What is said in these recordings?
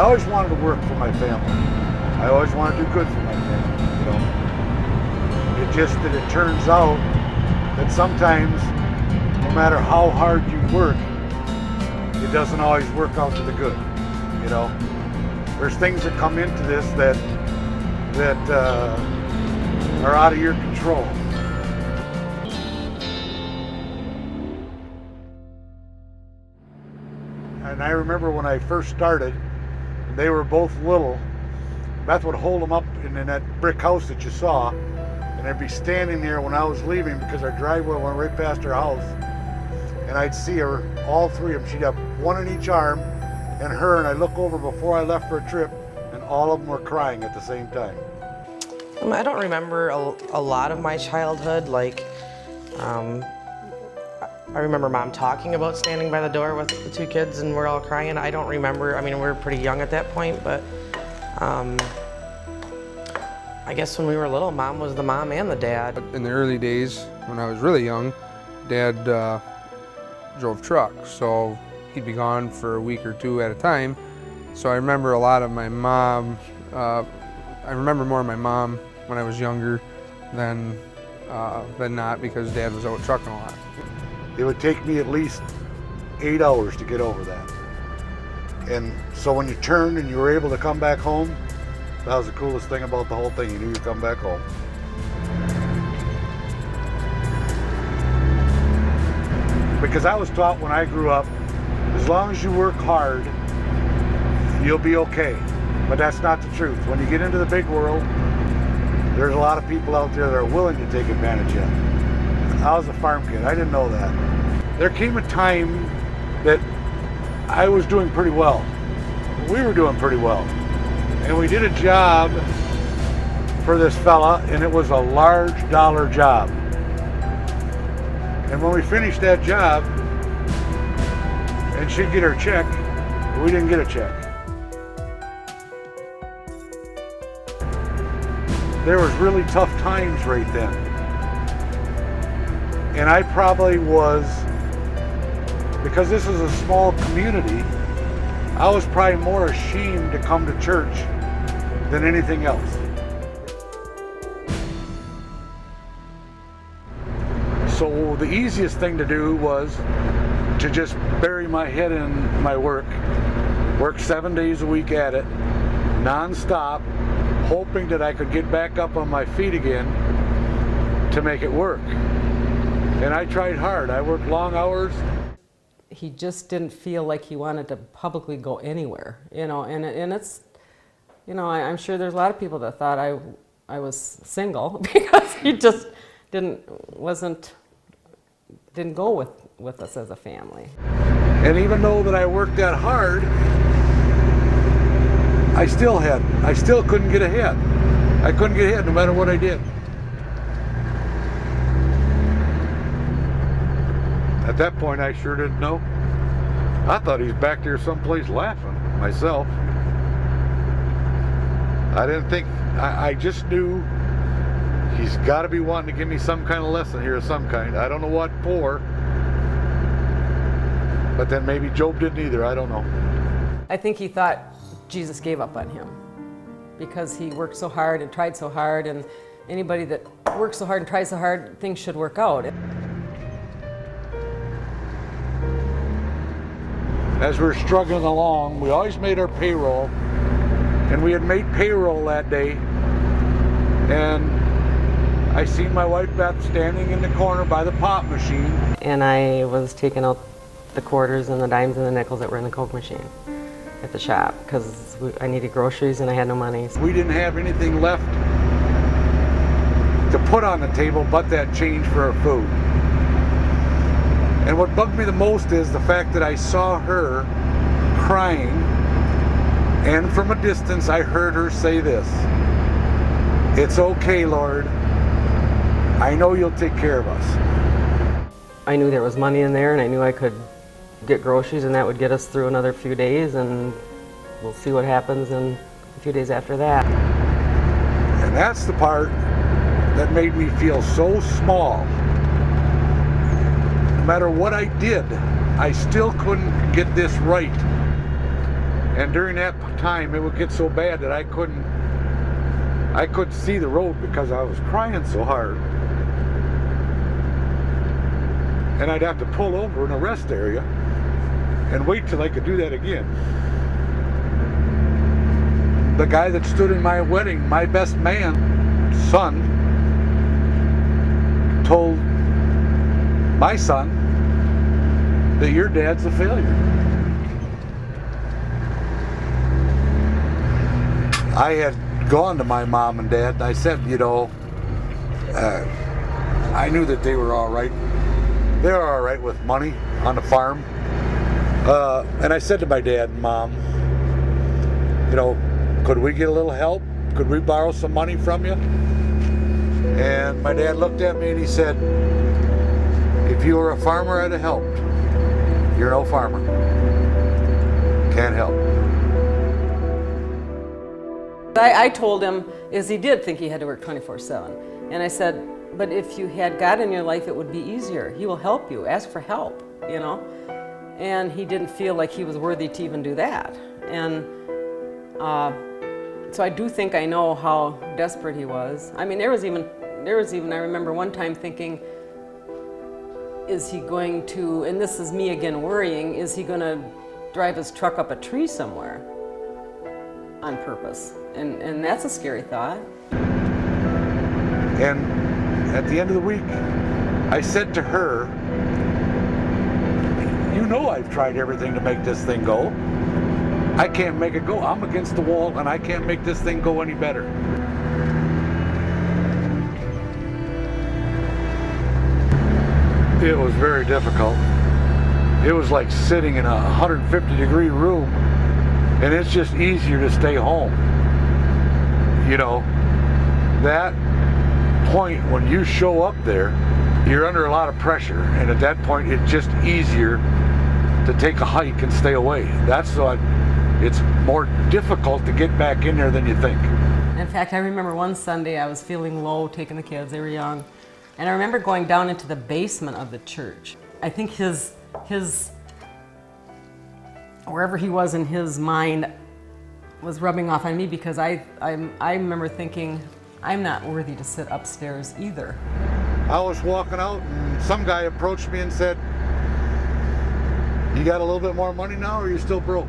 always wanted to work for my family. I always wanted to do good for my family, you know. It just that it turns out that sometimes, no matter how hard you work, it doesn't always work out to the good, you know. There's things that come into this that are out of your control. And I remember when I first started, they were both little. Beth would hold them up in that brick house that you saw, and I'd be standing there when I was leaving because our driveway went right past her house, and I'd see her, all three of them. She'd have one in each arm, and her, and I'd look over before I left for a trip, and all of them were crying at the same time. I don't remember a lot of my childhood. Like, I remember Mom talking about standing by the door with the two kids and we're all crying. I don't remember, I mean, we were pretty young at that point, but I guess when we were little, Mom was the mom and the dad. In the early days, when I was really young, Dad drove trucks, so he'd be gone for a week or two at a time. So I remember a lot of my mom, I remember more of my mom when I was younger than not, because Dad was out trucking a lot. It would take me at least 8 hours to get over that. And so when you turned and you were able to come back home, that was the coolest thing about the whole thing. You knew you'd come back home. Because I was taught when I grew up, as long as you work hard, you'll be okay. But that's not the truth. When you get into the big world, there's a lot of people out there that are willing to take advantage of it. I was a farm kid, I didn't know that. There came a time that I was doing pretty well. We were doing pretty well. And we did a job for this fella, and it was a large dollar job. And when we finished that job, and she'd get her check, we didn't get a check. There was really tough times right then. And I probably was, because this is a small community, I was probably more ashamed to come to church than anything else. So the easiest thing to do was to just bury my head in my work 7 days a week at it, non-stop, hoping that I could get back up on my feet again to make it work. And I tried hard. I worked long hours. He just didn't feel like he wanted to publicly go anywhere, you know, and it's, you know, I'm sure there's a lot of people that thought I was single because he just didn't go with us as a family. And even though that I worked that hard, I still couldn't get ahead. I couldn't get ahead no matter what I did. At that point, I sure didn't know. I thought he was back there someplace laughing, myself. I didn't think, I just knew he's got to be wanting to give me some kind of lesson here of some kind. I don't know what for. But then maybe Job didn't either, I don't know. I think he thought Jesus gave up on him because he worked so hard and tried so hard, and anybody that works so hard and tries so hard, things should work out. As we were struggling along, we always made our payroll, and we had made payroll that day, and I seen my wife Beth standing in the corner by the pop machine. And I was taking out the quarters and the dimes and the nickels that were in the Coke machine at the shop because I needed groceries and I had no money. We didn't have anything left to put on the table but that change for our food. And what bugged me the most is the fact that I saw her crying, and from a distance I heard her say this: "It's okay, Lord. I know you'll take care of us." I knew there was money in there and I knew I could get groceries and that would get us through another few days, and we'll see what happens in a few days after that. And that's the part that made me feel so small. No matter what I did, I still couldn't get this right. And during that time, it would get so bad that I couldn't see the road because I was crying so hard. And I'd have to pull over in a rest area and wait till I could do that again. The guy that stood in my wedding, my best man, son, told my son that your dad's a failure. I had gone to my mom and dad and I said, you know, I knew that they were all right. They were all right with money on the farm. And I said to my dad and mom, you know, could we get a little help? Could we borrow some money from you? And my dad looked at me and he said, if you were a farmer, I'd have helped. You're no farmer. Can't help. I told him, is he did think he had to work 24/7. And I said, but if you had God in your life, it would be easier. He will help you. Ask for help, you know. And he didn't feel like he was worthy to even do that. And so I do think I know how desperate he was. I mean, there was even, I remember one time thinking, is he going to, and this is me again worrying, is he going to drive his truck up a tree somewhere on purpose? And that's a scary thought. And at the end of the week, I said to her, you know I've tried everything to make this thing go. I can't make it go. I'm against the wall and I can't make this thing go any better. It was very difficult. It was like sitting in a 150-degree room, and it's just easier to stay home. You know, that point when you show up there, you're under a lot of pressure, and at that point it's just easier to take a hike and stay away. That's what, it's more difficult to get back in there than you think. In fact, I remember one Sunday I was feeling low, taking the kids, they were young, and I remember going down into the basement of the church. I think his wherever he was in his mind was rubbing off on me, because I remember thinking, I'm not worthy to sit upstairs either. I was walking out and some guy approached me and said, you got a little bit more money now or are you still broke?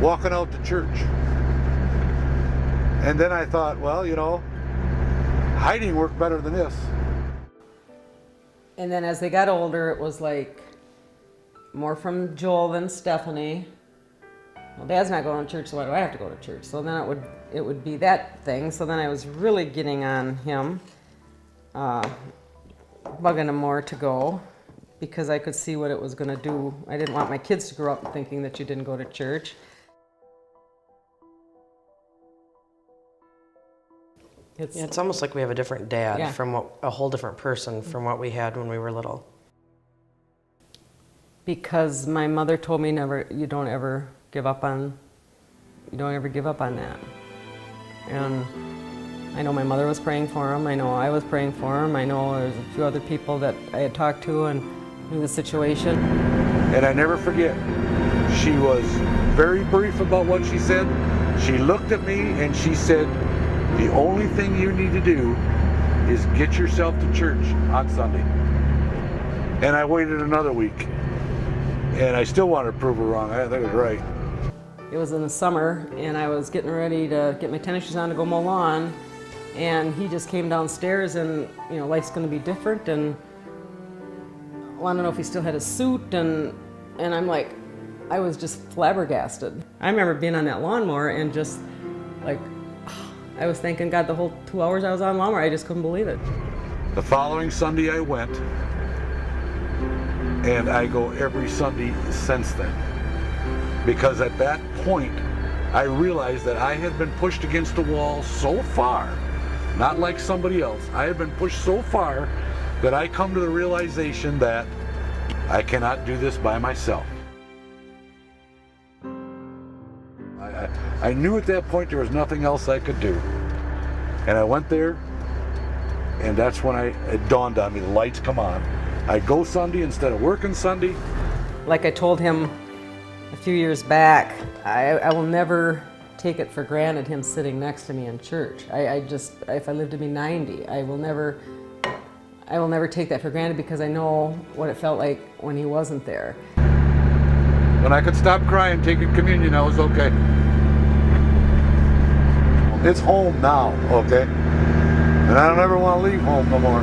Walking out to church. And then I thought, well, you know, hiding worked better than this. And then as they got older, it was like more from Joel than Stephanie. Well, Dad's not going to church, so why do I have to go to church? So then it would be that thing. So then I was really getting on him, bugging him more to go, because I could see what it was going to do. I didn't want my kids to grow up thinking that you didn't go to church. It's almost like we have a different dad from a whole different person from what we had when we were little. Because my mother told me you don't ever give up on that. And I know my mother was praying for him. I know I was praying for him. I know there's a few other people that I had talked to and knew the situation. And I never forget, she was very brief about what she said. She looked at me and she said, the only thing you need to do is get yourself to church on Sunday. And I waited another week. And I still wanted to prove her wrong. I think it was right. It was in the summer, and I was getting ready to get my tennis shoes on to go mow lawn, and he just came downstairs, and you know, life's going to be different, and wanted to know if he still had his suit, and I'm like, I was just flabbergasted. I remember being on that lawnmower and just like, I was thanking God the whole 2 hours I was on lawnmower. I just couldn't believe it. The following Sunday I went, and I go every Sunday since then. Because at that point, I realized that I had been pushed against the wall so far, not like somebody else. I had been pushed so far that I come to the realization that I cannot do this by myself. I knew at that point there was nothing else I could do. And I went there, and that's when it dawned on me, the lights come on. I go Sunday instead of working Sunday. Like I told him a few years back, I will never take it for granted him sitting next to me in church. I just, if I live to be 90, I will never take that for granted because I know what it felt like when he wasn't there. When I could stop crying taking communion, I was okay. It's home now, okay? And I don't ever want to leave home no more.